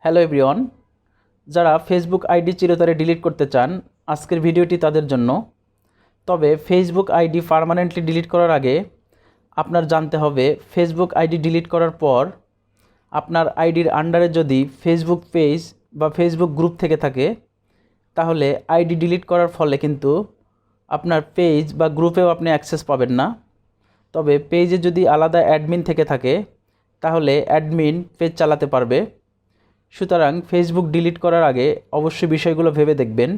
Hello everyone, যারা Facebook ID চিরতরে delete করতে চান আজকের ভিডিওটি তাদের জন্য। তবে ফেসবুক আইডি পার্মানেন্টলি ডিলিট করার আগে আপনার জানতে হবে ফেসবুক আইডি ডিলিট করার পর আপনার আইডির আন্ডারে যদি ফেসবুক পেজ বা ফেসবুক গ্রুপ থেকে থাকে তাহলে আইডি ডিলিট করার ফলে কিন্তু আপনার পেজ বা গ্রুপেও আপনি অ্যাক্সেস পাবেন না। তবে পেজে যদি আলাদা অ্যাডমিন থেকে থাকে তাহলে অ্যাডমিন পেজ চালাতে পারবে। সুতরাং ফেসবুক ডিলিট করার আগে অবশ্যই বিষয়গুলো ভেবে দেখবেন।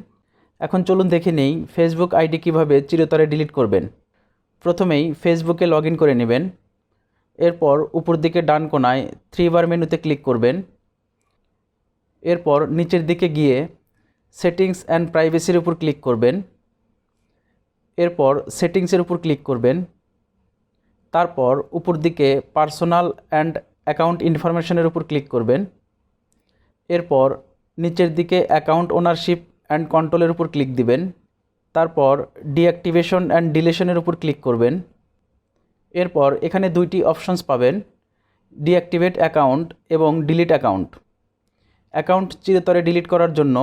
এখন চলুন দেখে নেই ফেসবুক আইডি কিভাবে চিরতরে ডিলিট করবেন। প্রথমেই ফেসবুকে লগ ইন করে নেবেন। এরপর উপর দিকে ডান কোণায় 3 বার মেনুতে ক্লিক করবেন। এরপর নিচের দিকে গিয়ে সেটিংস অ্যান্ড প্রাইভেসির উপর ক্লিক করবেন। এরপর সেটিংসের উপর ক্লিক করবেন। তারপর উপর দিকে পার্সোনাল অ্যান্ড অ্যাকাউন্ট ইনফরমেশনের উপর ক্লিক করবেন। এরপর নিচের দিকে অ্যাকাউন্ট ওনারশিপ অ্যান্ড কন্ট্রোলের উপর ক্লিক দিবেন। তারপর ডিঅ্যাক্টিভেশন অ্যান্ড ডিলেশনের উপর ক্লিক করবেন। এরপর এখানে দুইটি অপশনস পাবেন, ডিঅ্যাক্টিভেট অ্যাকাউন্ট এবং ডিলিট অ্যাকাউন্ট। অ্যাকাউন্ট চিরতরে ডিলিট করার জন্য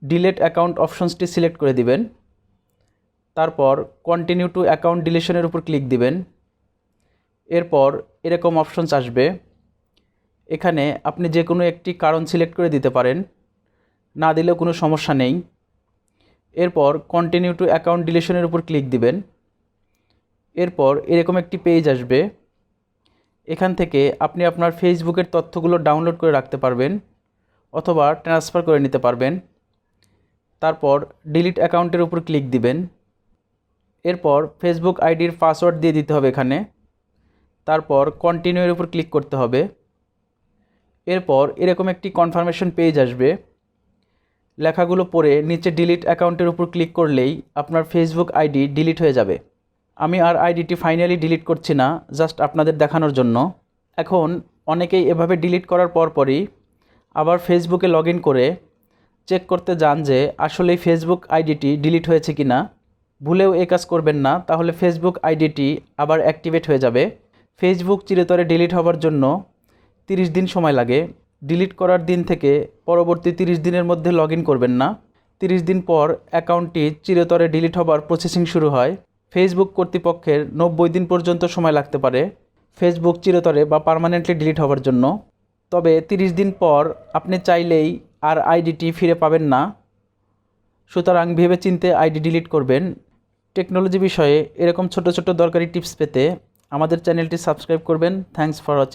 ডিলিট অ্যাকাউন্ট অপশনসটি সিলেক্ট করে দিবেন। তারপর কন্টিনিউ টু অ্যাকাউন্ট ডিলেশনের উপর ক্লিক দিবেন। এরপর এরকম অপশনস আসবে, এখানে আপনি যে কোনো একটি কারণ সিলেক্ট করে দিতে পারেন, না দিলেও কোনো সমস্যা নেই। এরপর কন্টিনিউ টু অ্যাকাউন্ট ডিলেশনের উপর ক্লিক দিবেন। এরপর এরকম একটি পেজ আসবে, এখান থেকে আপনি আপনার ফেসবুকের তথ্যগুলো ডাউনলোড করে রাখতে পারবেন অথবা ট্রান্সফার করে নিতে পারবেন। তারপর ডিলিট অ্যাকাউন্টের উপর ক্লিক দিবেন। এরপর ফেসবুক আইডির পাসওয়ার্ড দিয়ে দিতে হবে এখানে। তারপর কন্টিনিউয়ের উপর ক্লিক করতে হবে। এরপর এরকম একটি কনফার্মেশন পেজ আসবে, লেখাগুলো পড়ে নিচে ডিলিট অ্যাকাউন্টের উপর ক্লিক করলেই আপনার ফেসবুক আইডি ডিলিট হয়ে যাবে। আমি আর আইডিটি ফাইনালি ডিলিট করছি না, জাস্ট আপনাদের দেখানোর জন্য। এখন অনেকেই এভাবে ডিলিট করার পরই আবার ফেসবুকে লগ ইন করে চেক করতে যান যে আসলে ফেসবুক আইডিটি ডিলিট হয়েছে কি না। ভুলেও এই কাজ করবেন না, তাহলে ফেসবুক আইডিটি আবার অ্যাক্টিভেট হয়ে যাবে। ফেসবুক চিরতরে ডিলিট হওয়ার জন্য 30 দিন সময় লাগে। ডিলিট করার দিন থেকে পরবর্তী 30 দিনের মধ্যে লগ ইন করবেন না। 30 দিন পর অ্যাকাউন্টটি চিরতরে ডিলিট হবার প্রসেসিং শুরু হয়। ফেসবুক কর্তৃপক্ষের 90 দিন পর্যন্ত সময় লাগতে পারে ফেসবুক চিরতরে বা পার্মানেন্টলি ডিলিট হওয়ার জন্য। তবে 30 দিন পর আপনি চাইলেই আর আইডিটি ফিরে পাবেন না। সুতরাং ভেবেচিন্তে আইডি ডিলিট করবেন। টেকনোলজি বিষয়ে এরকম ছোট ছোট দরকারি টিপস পেতে আমাদের চ্যানেলটি সাবস্ক্রাইব করবেন। Thanks for watching.